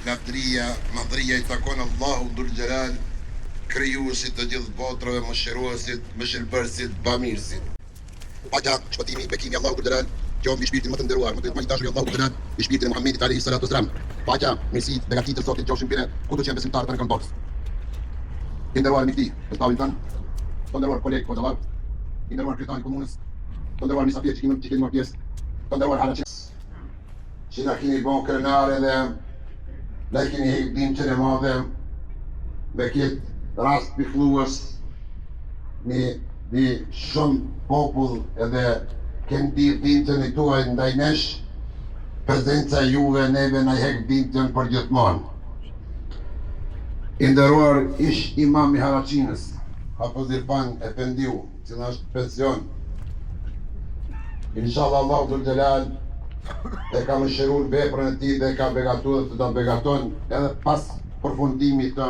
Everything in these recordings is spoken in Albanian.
Lavdëria, madhëria I takon Allahu Dhul Gjelal, krijuesit të gjithë botrave, mëshiruesit, mëshirëbërësit, bamirësit. Paqja, shpëtimi, bekimi Allahu Dhul Gjelal, qoftë mbi shpirtin më të nderuar, më të dashur I Allahu Dhul Gjelal, mbi shpirtin e Muhamedit alayhi salatu wasalam. Paqja, mirësitë, begatitët e Zotit qofshin mbi ne, kudo që janë besimtarët në botës. I nderuar miqti, përstavin tan, të nderuar kolegë, hoxhallar, I nderuar kryetari I komunës, të nderuar misafirë që kemi marrë pjesë, të nderuar halaçi. Që na keni bon krenare dhe ne keni hejbim që në madhe me këtë rast pifluës një shumë popull edhe kënë din të në tuaj ndaj nesh, prezenca juve neve në hek din të në për gjithmonë. I nderuar ish imam I Haraçinës, Hafiz Irfan Efendiu, cila është pension. Inshallah Allahu Dhul Gjelal e ka mëshiruar veprën e tij dhe ka begatuar dhe të ta begaton edhe pas përfundimit të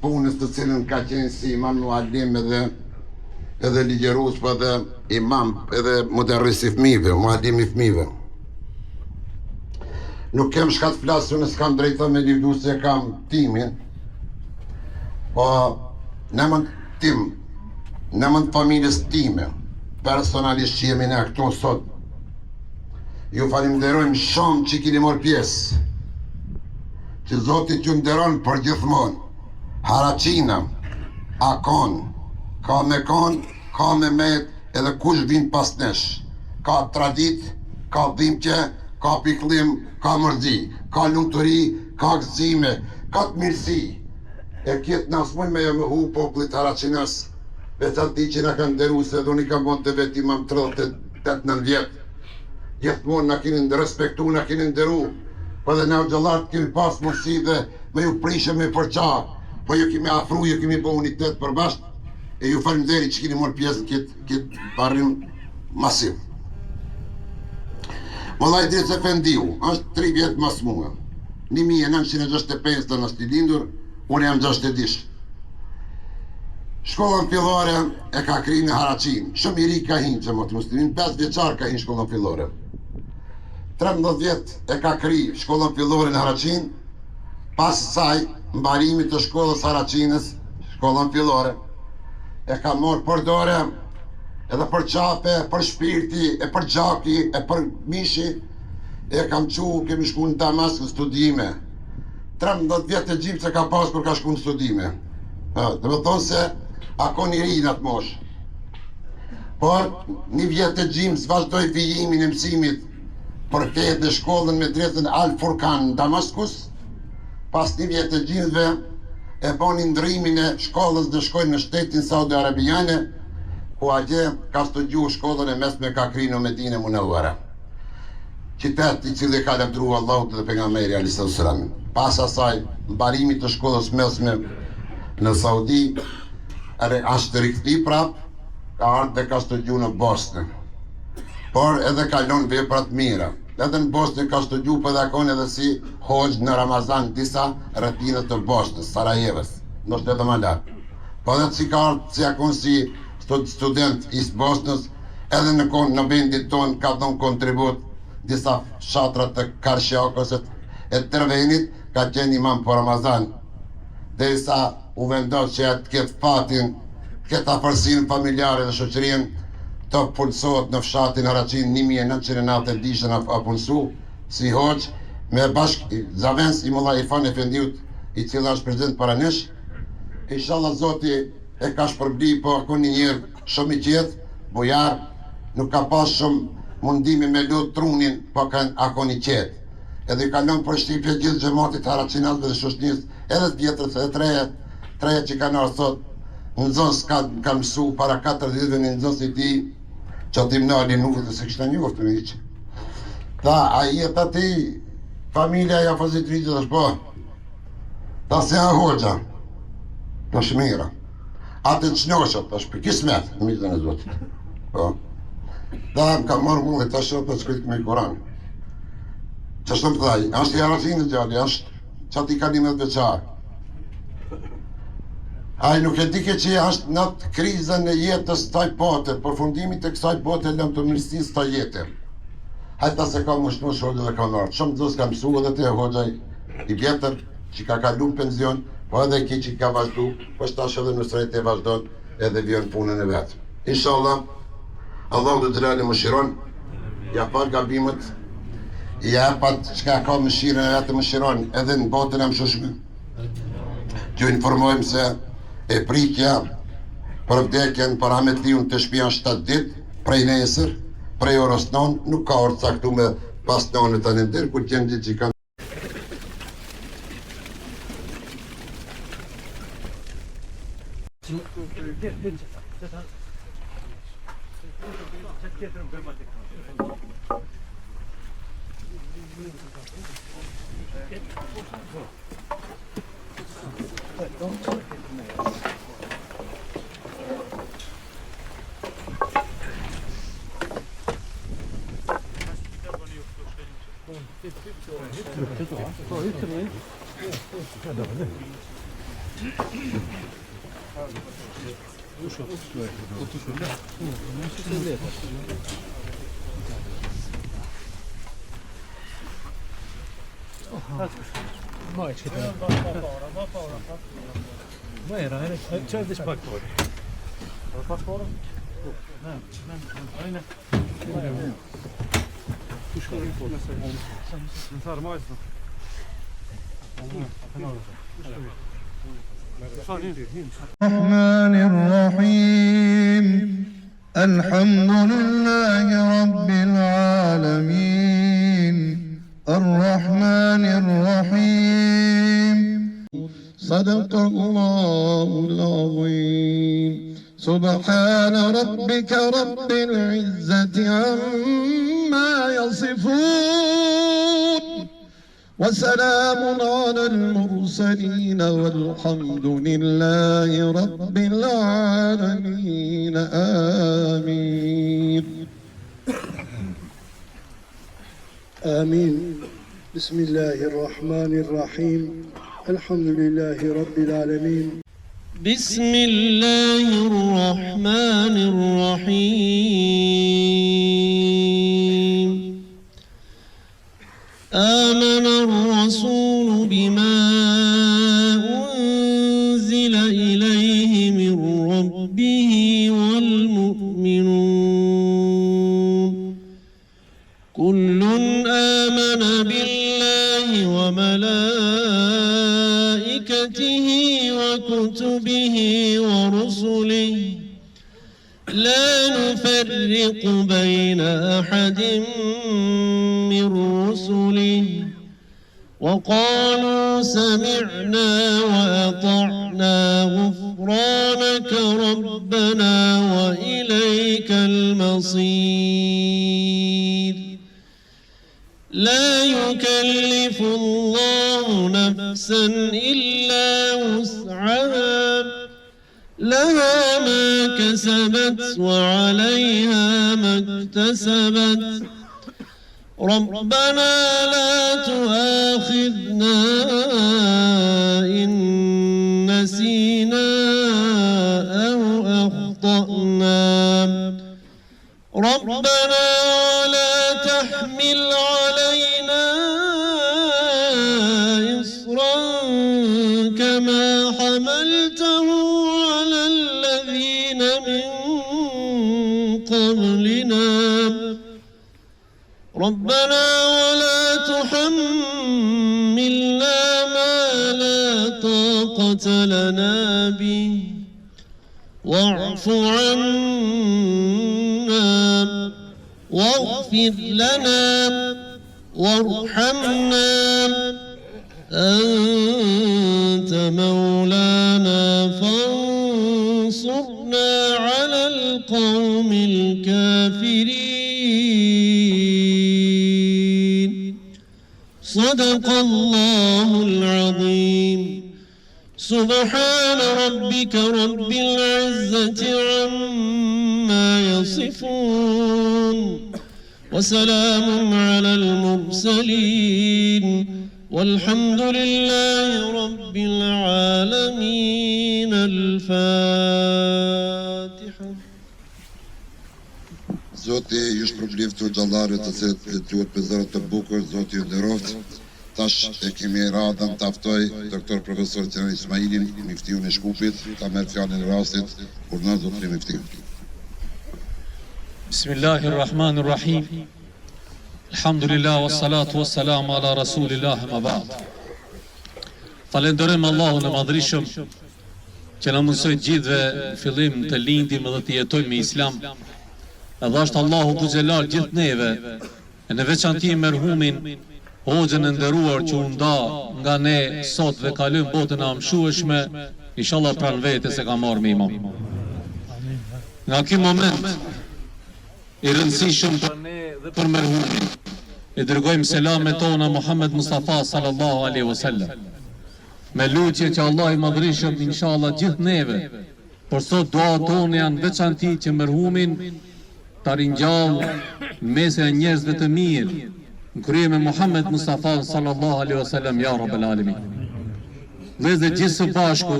punës të cilën ka qenë si imam muallim edhe ligjerues, po edhe imam edhe mudarris I fëmijëve, muallim I fëmijëve. Nuk kem shka të flasë, unë s'kam drejtë me livdu se kam timin, po në mënd familjes time, personalisht që jemi ne këtu sot, ju falimderojmë shumë që keni marrë pjesë, që Zoti t'ju nderon për gjithmonë. Haraçina, akon, ka me met, edhe kush vin pas nesh. Ka tradit, ka dhimbje, ka pikëllim, ka mërzi, ka lumturi, ka gëzime, ka të mirësi. E kjetë na s'moj me më hu popullit Haraçinës, veçanti që na kanë nderuar se dhe unë I kam bon të vetë imam 38-9 vjetë. Gjithmonë na keni respektu, na keni nderu, po dhe ne xhallat kemi pas mundësi dhe me ju prishë me përqa, po ju kemi afru, ju kemi bo unitet përbashkë, e ju faleminderit që keni marrë pjesë në këtë parrim masiv. Mollaj Idris Efendiu, është 3 vjetë mas mua. 1965 të është I lindur, unë jam 60. Shkollën fillore e ka kriju në Haraçin, shumë I ri ka hinë që më të muslimin, 5 vjeçar ka hinë shkollën fillore. 13 vjetë e ka kriju shkollën fillore në Haraçin, pas saj mbarimit të shkollës Haraçinës, shkollën fillore, e ka morë për dore, edhe për qape, për shpirti, e për gjaki, e për mishi, e kam kemi shku në Damask në studime. 13 vjetë e gjipë që ka pas kur ka shku në studime. Dhe me thonë se ako një ri në atë mosh. Por, 1 vjetë e gjimë zvazhdoj vijimin e mësimit për fejt në shkollën me drejtën Al Furkan në Damaskus. Pas 1 vjetë e gjimëve e boni ndrimin e shkollës dhe shkojnë në shtetin Saudi Arabiane, ku atje ka studiu shkollën e mesme ka kriju në Medinë Munawwara. Qytet I cili ka lavdëruar Allahut dhe pejgamberi alayhis salam. Pas asaj mbarimit të shkollës mesme në Saudi, ashtë rikthi prap, ka ardhur dhe ka studiu në Bosnë. Por edhe ka lënë vepra të mira. Edhe në Bosnë ka studiu për dakon edhe si hoxh në Ramazan disa rrethinat të Bosnës, Sarajevës, ndoshta edhe më lart. Po edhe si ka ardhur si akon si student I Bosnës, edhe në vendin ton ka dhënë kontribut disa fshatra të Karshakos e Tërvenit, ka qenë imam për Ramazan. Derisa u vendos që të ketë fatin, të ketë afërsinë familjare dhe shoqërinë, të punësohet në fshatin Haraçin 1990 dishën a punësu si hoxh me zavens I Mollaj Irfan Efendiut, I cila është prezent para nesh. Inshallah Zoti e ka shpërbli, po ako një njerë shumë I qetë, bujar, nuk ka pas shumë mundimi me lut trunin, po ako një qetë. Edhe ka lënë për shtypje gjithë xhamatit Haraçinasve dhe shoqërisë, edhe të vjetër dhe të reje, treja që kanë arë thot, në zonës ka mësu para 4 ditëve në zonës i ti, që atim në alin nuk dhe se kështë në njoftë në iqë. Ta, a jetë ati, familja ja fazit rritët është po, ta se a hoxha, të shmira, atë të qnjoshët, është për kismet, në mitën e zotit. Po. Ta, më ka marrë mullit, ta shërë të shkritë me i Koran. Që është të thaj, është i Arafinë gjalli, është që ati kalimet veçarë. Ai nuk e dike që është në atë krizën e jetës taj bote, përfundimit e kësaj bote lëmë të mirësisë taj jetë. Hajta se ka mështu shoqë dhe ka nërë. Shumë dhës ka mësu edhe te hoxhaj i vjetër që ka kalu në penzion, po edhe ki që ka vazhdu, po shtash edhe në srejt e vazhdon edhe vjen punën e vetë. Inshallah, Allah dhe Gjellali më shiron, ja fal gabimet, ja pat çka ka mëshirën e vetë më shiron edhe në botën e mshushme. T'ju informojmë se e pritja për vdekjen për Ahmetliun të shtëpia 7 ditë, prej nesër, prej orës 9, nuk ka orë caktuar pas 9 tani ndër, kur qenë ditë që kanë الرحمن الرحيم الحمد لله رب العالمين الرحمن الرحيم صدق الله العظيم سبحان ربك رب العزة عما يصفون وسلام على المرسلين والحمد لله رب العالمين آمين آمين. بسم الله الرحمن الرحيم الحمد لله رب العالمين. بسم الله الرحمن الرحيم آمن الرسول بما أنزل إليه من ربه والمؤمنون كل آمن بالله وملائكته وكتبه ورسله لا نفرق بين أحد من رسله وقالوا سمعنا وأطعنا غفرانك ربنا وإليك المصير لا يكلف الله نفسا إلا وسعها لها ما كسبت وعليها ما اكتسبت ربنا لا تؤاخذنا إن نسينا أو أخطأنا ربنا ولا تحمل علينا إصرا كما حملته على الذين من قبلنا ربنا ولا تحملنا ما لا طاقة لنا به واعف عنا واغفر لنا وارحمنا أنت مولانا فانصرنا على القوم الكافرين صدق الله العظيم سبحان ربك رب العزة عما يصفون وسلام على المرسلين والحمد لله رب العالمين الفاتحة. Zoti ju shpërbleft të xhallarit të cilët duhet me zëra të bukur, Zoti ju nderoft. Tash e kemi radhën të aftoj doktor profesor Gjener Ismailin, miftiun e Shkupit, ta merr fjalën e rastit, kur na zotri miftiu. Bismillahirrahmanirrahim. Alhamdulillah wassalatu wassalamu ala rasulillah ma ba'd. Falenderojmë Allahun e Madhërisëm që na mësoi gjithëve fillim të lindim dhe të jetojmë me Islam. Edhe është Allahu Dhu Xhelal gjithë neve, e në veçanti merhumin hoxhën e nderuar që u nda nga ne sot dhe kalojmë botën e amshueshme, inshallah pranë vetes e ka marrë me imam. Nga ky moment i rëndësishëm për ne dhe për merhumin, i dërgojmë selamet tona Muhammed Mustafa sallallahu alaihi wasallam. Me lutje që Allah i Madhërisëm inshallah gjithë neve, por sot dua tonë janë veçanti që merhumin ta ringjall mes e njerëzve të mirë, në krye me Muhammed Mustafa sallallahu alaihi wasallam ya rabbal alamin. Dhe gjithë së bashku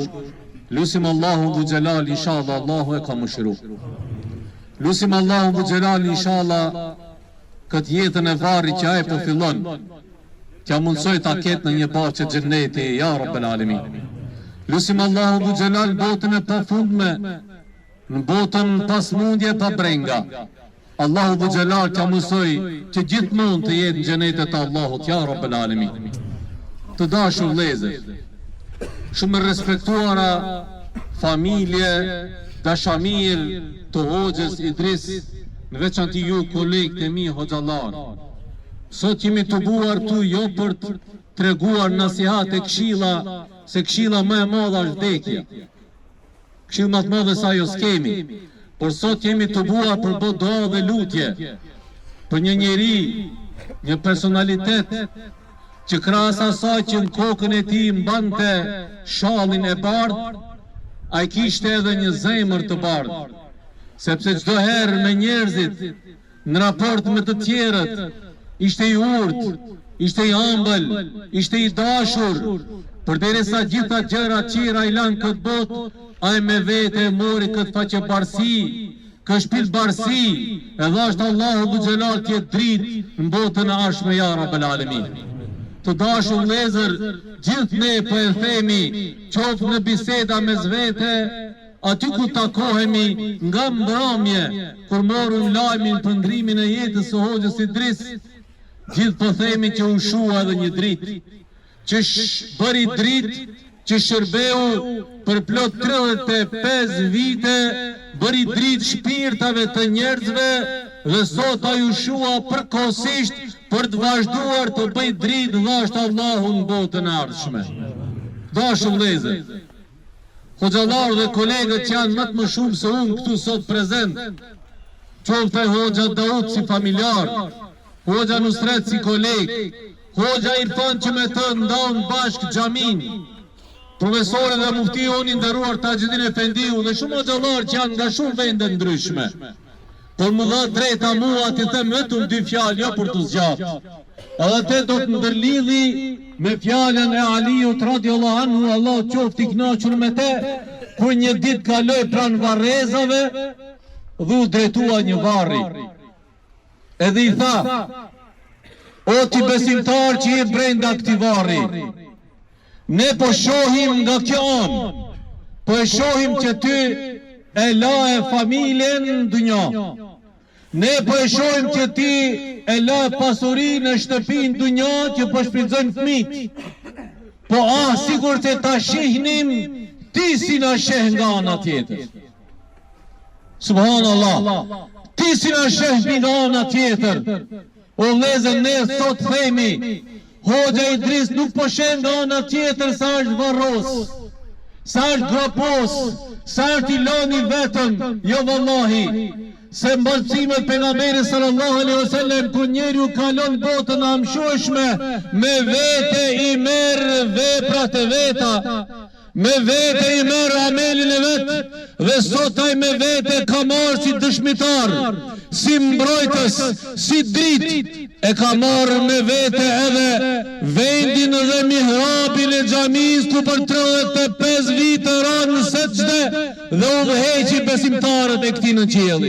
lusim Allahun Dhu Xhelal inshallah Allahu e ka mëshiru. Lusim Allahun Dhu Xhelal inshallah këtë jetën e varrit që ai po fillon, që mundsoj ta ketë në një bashkë xheneti ya rabbal alamin. Lusim Allahun Dhu Xhelal botën e pafundme, në botën pasmundje pa brenga. Allahu Dhu Xhelal ka mësoj që gjithmonë të jetë në xhenetet e Allahut ya rabbal alamin. Të dashur vëllezër, shumë respektuara familje, dashamir të hoxhës Idris, në veçanti ju kolegët e mi hoxhallar. Sot jemi të buar tu jo për të treguar nasihat e këshilla, se këshilla më e madhe është vdekja. Këshill më të madhe sa jo s'kemi. Por sot jemi të buar për bë dua dhe lutje për një njeri, një personalitet që krahas asaj që në kokën e tij mbante shallin e bardhë, ai kishte edhe një zemër të bardhë, sepse çdo herë me njerëzit në raport me të tjerët ishte i urtë, ishte i ëmbël, ishte i dashur, përderisa gjitha gjërat tjera i lanë këtë botë, ai me vete e mori këtë faqebarësi, këshpil barësi, edhe është Allahu Dhu Xhelal tjetë dritë në botën e ardhshme ya rabbal alamin. Të dashur vëllezër, gjithë ne po e themi, qoftë në biseda mes vete, aty ku takohemi nga mbrëmje, kur morëm lajmin për ndrimin e jetës së hoxhës Idris, gjithë po themi që u shua edhe një dritë, që bëri dritë, që shërbeu për plot 35 vite, bëri dritë shpirtave të njerëzve, dhe sot ai u shua përkohësisht për të vazhduar të bëj dritë dhashtë Allahu në botën e ardhshme. Dashur vëllezër, hoxhallar dhe kolegët që janë më të më shumë se unë këtu sot prezent, qoftë hoxha Daud si familjar, hoxha Nusret si koleg, hoxha Irfan që me të ndaun bashkë xhamin, profesorët dhe muftiun i nderuar Taxhidin Efendiu dhe shumë hoxhallar që janë nga shumë vende ndryshme. Por më dha drejta mua të them vetëm 2 fjalë, jo për të zgjatë. Edhe te do të ndërlidhi me fjalën e Aliut radhiyallahu anhu, Allah qoftë i kënaqur me te, kur një ditë kaloi pranë varrezave dhe u drejtua një varri. Edhe i tha: "O ti besimtar që je brenda këtij varri, ne po shohim nga kjo anë, po e shohim që ty e la e familjen në dynja. Ne po e shohim që ti e la pasurinë në shtëpinë në dynja që po shfrytëzojnë fëmijët. Po sikur që ta shihnim, ti si na sheh nga ana tjetër." Subhanallah, ti si na sheh nga ana tjetër. O vëllezër, ne sot themi, Hoxha Idris nuk po shen nga ana tjetër sa është varros, sa është gropos, sa është i lani vetëm, jo vallahi. Se mbërcimet pejgamberit sallallahu alaihi wasallam kur njeriu kalon botën e amshueshme, me vete i merr veprat e veta, me vete i merr amelin e vet, dhe sot ai me vete ka marrë si dëshmitar, si mbrojtës, si dritë, e ka marrë me vete edhe vendin dhe mihrabin e xhamis ku për 35 vite ranë seçde dhe udhëheqi besimtarët e këtij në qiell.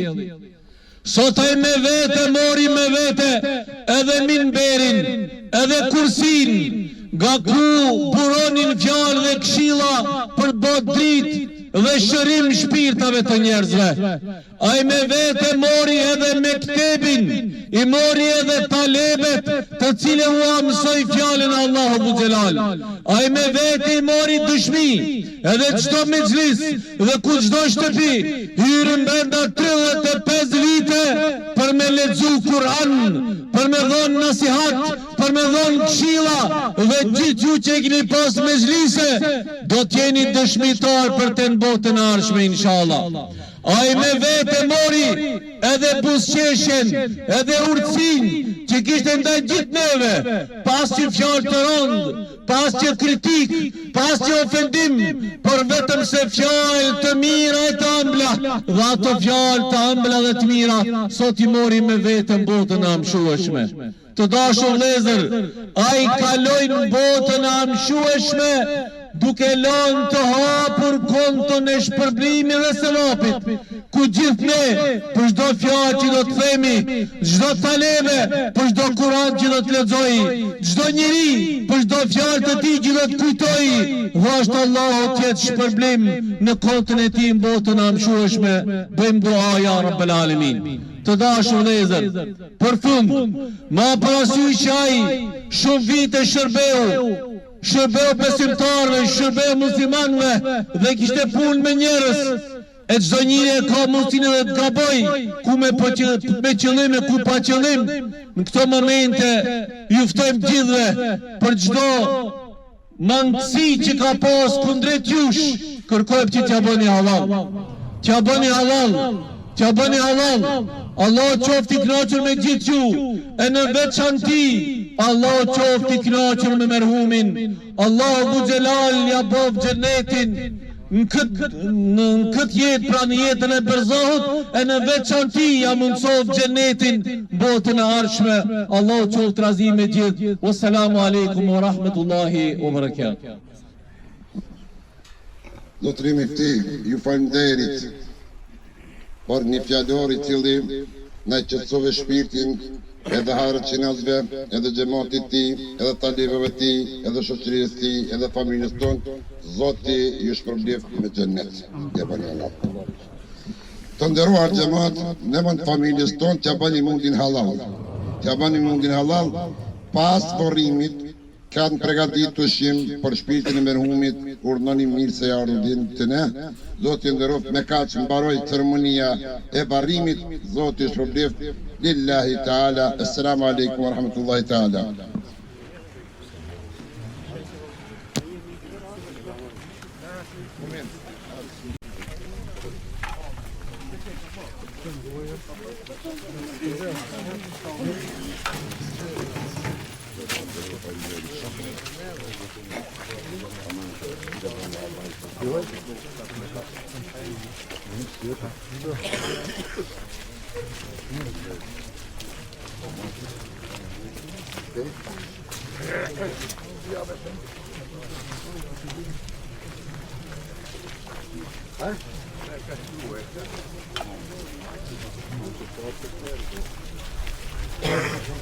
Sot ai me vete mori me vete edhe minberin, edhe kursin, nga ku buronin fjalë dhe këshilla për bot dritë dhe shërim shpirtave të njerëzve. Ai me vete mori edhe mektebin, i mori edhe talebet të cilë u mësoi fjalën e Allahut bu Xhelal. Ai me vete i mori dëshmi, edhe çdo mexhlis dhe ku çdo shtëpi hyrën brenda 35 vite për me lexu Kur'an, për me dhënë nasihat, për me dhënë këshilla, dhe gjithë ju që keni pas mexhlise do t'jeni dëshmitar për të në botën e ardhshme inshallah. Ai me vete mori edhe buzëqeshjen, edhe urtësin që kishte ndaj gjithë neve, pas që fjalë të rëndë, pas që kritik, pas që ofendim, por vetëm se fjalë të mira e të ëmbla, dhe ato fjalë të ëmbla dhe të mira sot i mori me vete në botën e amshueshme. Të dashur vëllezër, ai kaloi në botën e amshueshme duke lënë të hapur konton e shpërblimit dhe sevapit, ku gjithë ne, për çdo fjalë që do të themi, çdo talebe, për çdo Kur'an që do të lexojë, çdo njeri, për çdo fjalë të tij që do të kujtojë, vashtë Allahu të jetë shpërblim në kontin e tij në botën e amshueshme. Bëjmë dua ja Rabbel Alamin. Të dashur vëllezër, për fund, ma parasysh që ai shumë vite shërbeu besimtarëve, shërbeu muslimanëve dhe kishte punë me njerëz. E çdo njeri e ka mundësinë dhe të gaboj, ku me qëllim e ku pa qëllim. Në këto momente ju ftojmë gjithëve për çdo mangësi që ka pas kundrejt jush, kërkojmë që t'ja bëni halal. T'ja bëni halal. T'ja bëni halal. Allah qoftë i kënaqur me gjithë ju, e në veçanti Allah qoftë i kënaqur me merhumin. Allah bu Xhelal ja bof xhenetin në këtë jetë, pra në jetën e berzahut, e në veçanti ja mundsof xhenetin botën e ardhshme. Allah qoftë razi me gjithë. Wassalamu alaikum wa rahmatullahi wa barakatuh. Zotëri Mifti, ju falenderit por një fjallor i cili na qetësove shpirtin edhe harët qinazve, edhe gjematit ti, edhe talibeve ti, edhe shoqërisë ti, edhe familjes tonë. Zoti ju shpërbleft me xhennet. Të nderuar xhamat, ne mund familjes tonë t'ja bani mundin halal. T'ja bani mundin halal pas borrimit. Kanë pregadit ushqim për shpirtin e merhumit, urdhoni mirë se ja ardhin të ne. Zoti nderoft me kaq mbaroi ceremonia e barrimit. Zoti shpërbleft. Lillahi taala. Assalamu alaikum wa rahmatullahi taala.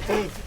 Huh?